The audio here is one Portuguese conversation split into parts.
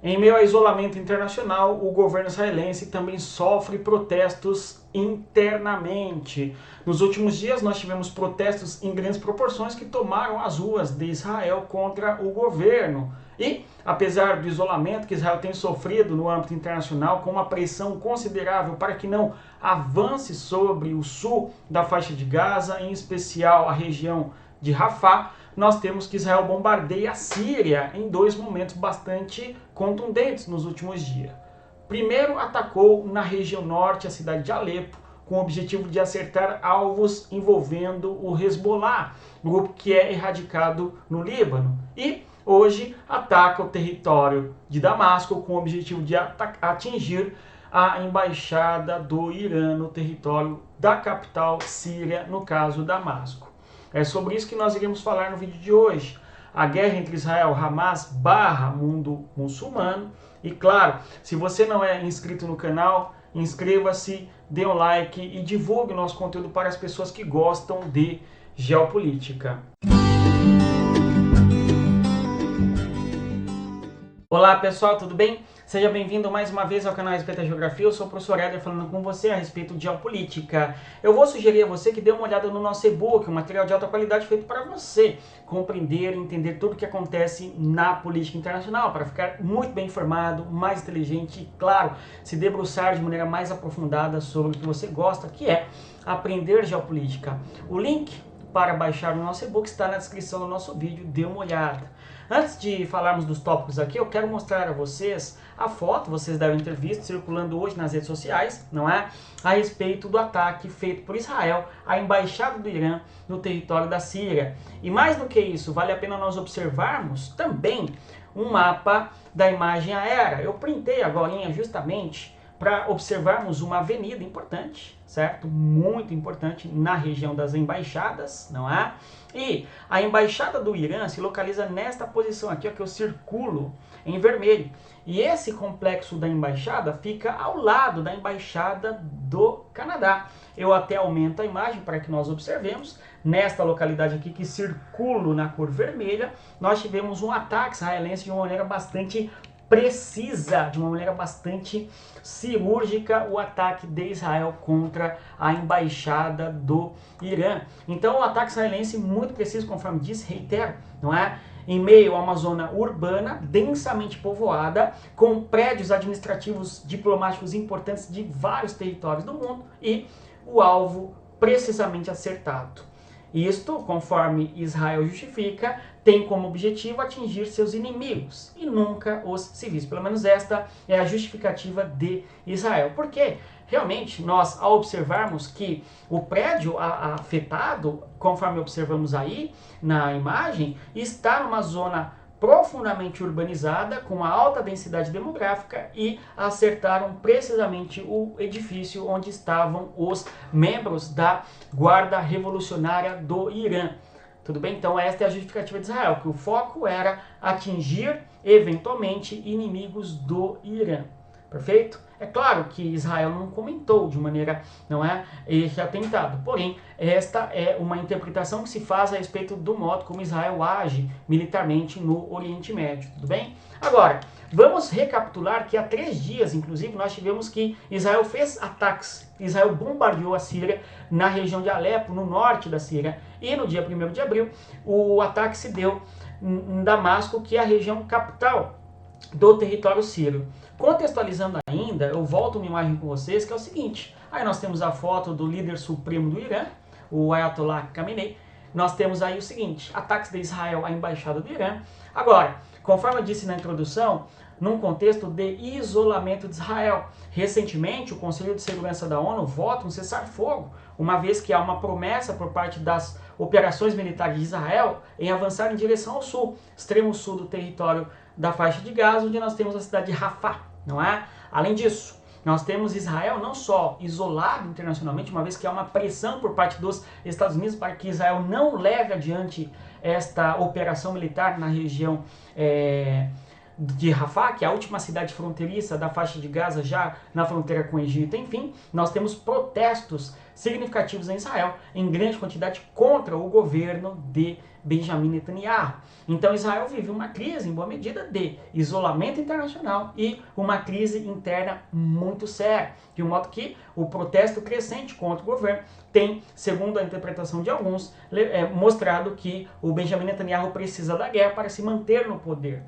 Em meio ao isolamento internacional, o governo israelense também sofre protestos internamente. Nos últimos dias, nós tivemos protestos em grandes proporções que tomaram as ruas de Israel contra o governo. E, apesar do isolamento que Israel tem sofrido no âmbito internacional, com uma pressão considerável para que não avance sobre o sul da faixa de Gaza, em especial a região de Rafah, nós temos que Israel bombardeia a Síria em dois momentos bastante contundentes nos últimos dias. Primeiro, atacou na região norte a cidade de Alepo, com o objetivo de acertar alvos envolvendo o Hezbollah, grupo que é erradicado no Líbano. E hoje ataca o território de Damasco com o objetivo de atingir a embaixada do Irã no território da capital síria, no caso Damasco. É sobre isso que nós iremos falar no vídeo de hoje. A guerra entre Israel, Hamas, barra mundo muçulmano. E claro, se você não é inscrito no canal, inscreva-se, dê um like e divulgue o nosso conteúdo para as pessoas que gostam de geopolítica. Olá pessoal, tudo bem? Seja bem-vindo mais uma vez ao canal Respeita a Geografia. Eu sou o professor Éder falando com você a respeito de geopolítica. Eu vou sugerir a você que dê uma olhada no nosso e-book, um material de alta qualidade feito para você compreender e entender tudo o que acontece na política internacional, para ficar muito bem informado, mais inteligente e, claro, se debruçar de maneira mais aprofundada sobre o que você gosta, que é aprender geopolítica. O link para baixar o nosso e-book está na descrição do nosso vídeo, dê uma olhada. Antes de falarmos dos tópicos aqui, eu quero mostrar a vocês a foto, vocês devem ter visto, circulando hoje nas redes sociais, não é? A respeito do ataque feito por Israel à embaixada do Irã no território da Síria. E mais do que isso, vale a pena nós observarmos também um mapa da imagem aérea. Eu printei agora justamente para observarmos uma avenida importante, certo? Muito importante na região das embaixadas, não é? E a embaixada do Irã se localiza nesta posição aqui, ó, que eu circulo em vermelho. E esse complexo da embaixada fica ao lado da embaixada do Canadá. Eu até aumento a imagem para que nós observemos. Nesta localidade aqui que circulo na cor vermelha, nós tivemos um ataque israelense de uma maneira bastante precisa, de uma maneira bastante cirúrgica, o ataque de Israel contra a embaixada do Irã. Então, o ataque israelense muito preciso, conforme disse, reitero, não é? Em meio a uma zona urbana, densamente povoada, com prédios administrativos diplomáticos importantes de vários territórios do mundo e o alvo precisamente acertado. Isto, conforme Israel justifica, tem como objetivo atingir seus inimigos e nunca os civis. Pelo menos esta é a justificativa de Israel. Porque realmente nós, ao observarmos que o prédio afetado, conforme observamos aí na imagem, está numa zona profundamente urbanizada, com uma alta densidade demográfica, e acertaram precisamente o edifício onde estavam os membros da Guarda Revolucionária do Irã. Tudo bem? Então esta é a justificativa de Israel, que o foco era atingir, eventualmente, inimigos do Irã. Perfeito? É claro que Israel não comentou de maneira, não é, esse atentado. Porém, esta é uma interpretação que se faz a respeito do modo como Israel age militarmente no Oriente Médio. Tudo bem? Agora, vamos recapitular que há 3 dias, inclusive, nós tivemos que Israel fez ataques. Israel bombardeou a Síria na região de Alepo, no norte da Síria. E no dia 1º de abril, o ataque se deu em Damasco, que é a região capital do território sírio. Contextualizando ainda, eu volto uma imagem com vocês, que é o seguinte. Aí nós temos a foto do líder supremo do Irã, o Ayatollah Khamenei. Nós temos aí o seguinte, ataques de Israel à embaixada do Irã. Agora, conforme eu disse na introdução, num contexto de isolamento de Israel. Recentemente, o Conselho de Segurança da ONU vota um cessar-fogo, uma vez que há uma promessa por parte das operações militares de Israel em avançar em direção ao sul, extremo sul do território da faixa de Gaza, onde nós temos a cidade de Rafah, não é? Além disso, nós temos Israel não só isolado internacionalmente, uma vez que há uma pressão por parte dos Estados Unidos para que Israel não leve adiante esta operação militar na região de Rafah, que é a última cidade fronteiriça da faixa de Gaza, já na fronteira com o Egito. Enfim, nós temos protestos significativos em Israel, em grande quantidade, contra o governo de Benjamin Netanyahu. Então Israel vive uma crise, em boa medida, de isolamento internacional e uma crise interna muito séria, de modo que o protesto crescente contra o governo tem, segundo a interpretação de alguns, mostrado que o Benjamin Netanyahu precisa da guerra para se manter no poder.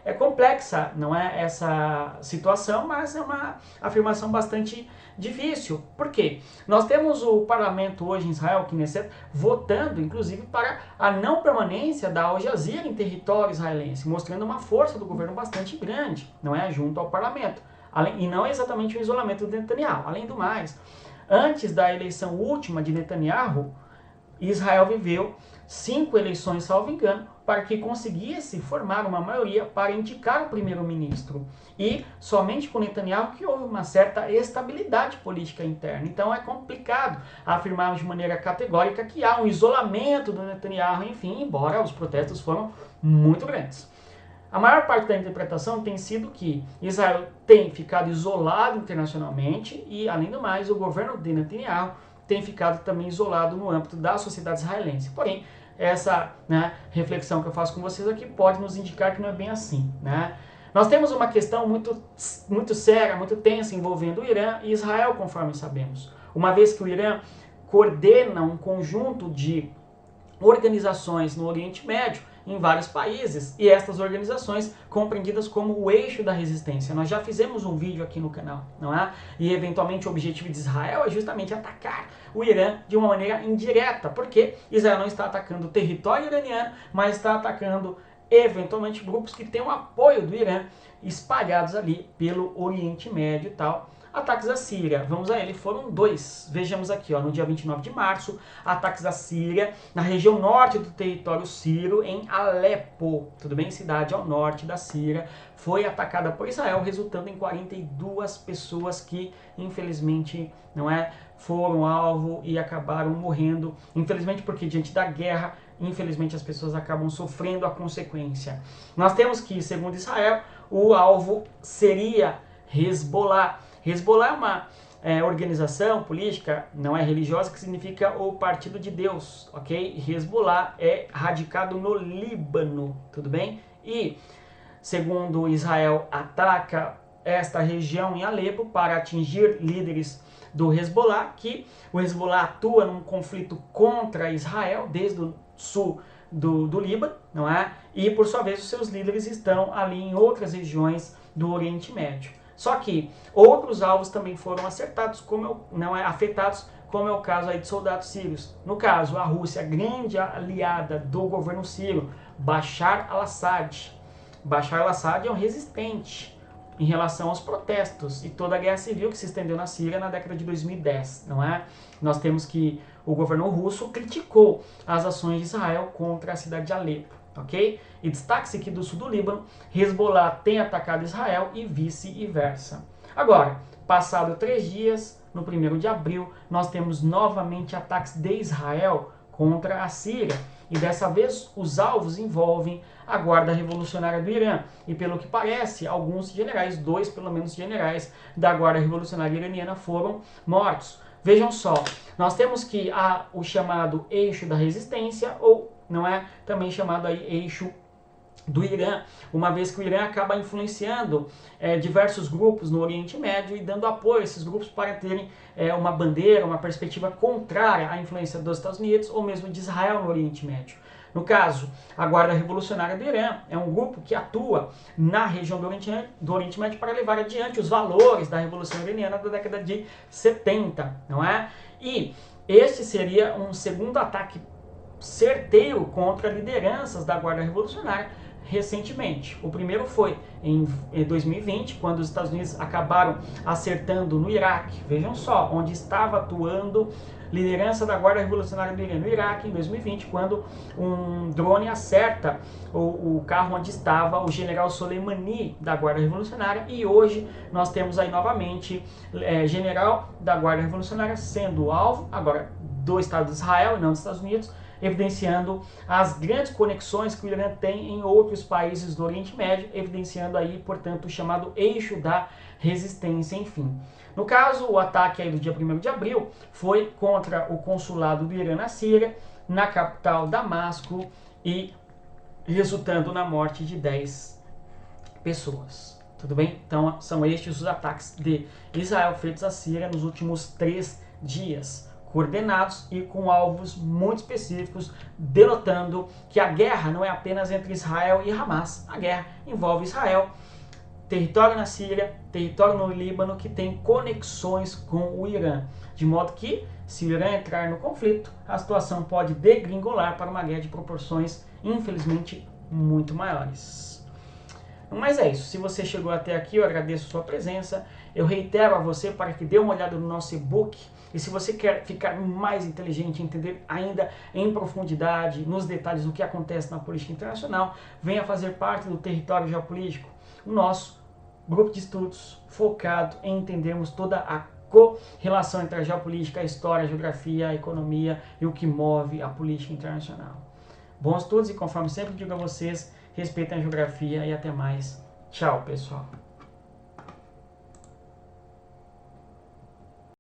É complexa, não é, essa situação, mas é uma afirmação bastante difícil. Por quê? Nós temos o parlamento hoje em Israel, Knesset, votando, inclusive, para a não permanência da Al Jazeera em território israelense, mostrando uma força do governo bastante grande, não é, junto ao parlamento. E não exatamente o isolamento do Netanyahu. Além do mais, antes da eleição última de Netanyahu, Israel viveu 5 eleições, salvo engano, para que conseguisse formar uma maioria para indicar o primeiro-ministro. E somente com Netanyahu que houve uma certa estabilidade política interna. Então é complicado afirmar de maneira categórica que há um isolamento do Netanyahu, enfim, embora os protestos foram muito grandes. A maior parte da interpretação tem sido que Israel tem ficado isolado internacionalmente e, além do mais, o governo de Netanyahu tem ficado também isolado no âmbito da sociedade israelense. Porém, essa reflexão que eu faço com vocês aqui pode nos indicar que não é bem assim. Nós temos uma questão muito séria, muito tensa envolvendo o Irã e Israel, conforme sabemos. Uma vez que o Irã coordena um conjunto de organizações no Oriente Médio, em vários países, e estas organizações compreendidas como o eixo da resistência. Nós já fizemos um vídeo aqui no canal, não é? E eventualmente o objetivo de Israel é justamente atacar o Irã de uma maneira indireta, porque Israel não está atacando o território iraniano, mas está atacando eventualmente grupos que têm o apoio do Irã espalhados ali pelo Oriente Médio e tal. Ataques à Síria, vamos a ele, foram 2. Vejamos aqui, no dia 29 de março, ataques à Síria, na região norte do território sírio, em Alepo, tudo bem? Cidade ao norte da Síria, foi atacada por Israel, resultando em 42 pessoas que, infelizmente, foram alvo e acabaram morrendo, infelizmente porque diante da guerra, infelizmente as pessoas acabam sofrendo a consequência. Nós temos que, segundo Israel, o alvo seria Hezbollah. Hezbollah é uma organização política, não é religiosa, que significa o Partido de Deus, ok? Hezbollah é radicado no Líbano, tudo bem? E, segundo Israel, ataca esta região em Alepo para atingir líderes do Hezbollah, que o Hezbollah atua num conflito contra Israel desde o sul do Líbano, não é? E, por sua vez, os seus líderes estão ali em outras regiões do Oriente Médio. Só que outros alvos também foram acertados, afetados, como é o caso aí de soldados sírios. No caso, a Rússia, grande aliada do governo sírio, Bashar al-Assad. Bashar al-Assad é um resistente em relação aos protestos e toda a guerra civil que se estendeu na Síria na década de 2010, não é? Nós temos que o governo russo criticou as ações de Israel contra a cidade de Alepo. Ok? E destaque-se que do sul do Líbano, Hezbollah tem atacado Israel e vice-versa. Agora, passado 3 dias, no 1º de abril, nós temos novamente ataques de Israel contra a Síria. E dessa vez, os alvos envolvem a Guarda Revolucionária do Irã. E pelo que parece, alguns generais, 2 pelo menos generais da Guarda Revolucionária Iraniana foram mortos. Vejam só, nós temos que o chamado eixo da resistência, ou também chamado aí eixo do Irã, uma vez que o Irã acaba influenciando diversos grupos no Oriente Médio e dando apoio a esses grupos para terem uma bandeira, uma perspectiva contrária à influência dos Estados Unidos ou mesmo de Israel no Oriente Médio. No caso, a Guarda Revolucionária do Irã é um grupo que atua na região do Oriente Médio para levar adiante os valores da Revolução Iraniana da década de 70, não é? E este seria um segundo ataque certeiro contra lideranças da Guarda Revolucionária recentemente. O primeiro foi em 2020, quando os Estados Unidos acabaram acertando no Iraque. Vejam só, onde estava atuando liderança da Guarda Revolucionária do Irã no Iraque, em 2020, quando um drone acerta o carro onde estava o general Soleimani da Guarda Revolucionária, e hoje nós temos aí novamente general da Guarda Revolucionária sendo alvo, agora do Estado de Israel e não dos Estados Unidos, evidenciando as grandes conexões que o Irã tem em outros países do Oriente Médio, evidenciando aí, portanto, o chamado eixo da resistência, enfim. No caso, o ataque aí do dia 1º de abril foi contra o consulado do Irã na Síria, na capital Damasco, e resultando na morte de 10 pessoas. Tudo bem? Então, são estes os ataques de Israel feitos à Síria nos últimos 3 dias, coordenados e com alvos muito específicos, denotando que a guerra não é apenas entre Israel e Hamas. A guerra envolve Israel, território na Síria, território no Líbano, que tem conexões com o Irã. De modo que, se o Irã entrar no conflito, a situação pode degringolar para uma guerra de proporções, infelizmente, muito maiores. Mas é isso. Se você chegou até aqui, eu agradeço a sua presença. Eu reitero a você para que dê uma olhada no nosso e-book. E se você quer ficar mais inteligente, entender ainda em profundidade, nos detalhes do que acontece na política internacional, venha fazer parte do Território Geopolítico, o nosso grupo de estudos focado em entendermos toda a correlação entre a geopolítica, a história, a geografia, a economia e o que move a política internacional. Bons estudos e, conforme sempre digo a vocês, respeitem a geografia e até mais. Tchau, pessoal.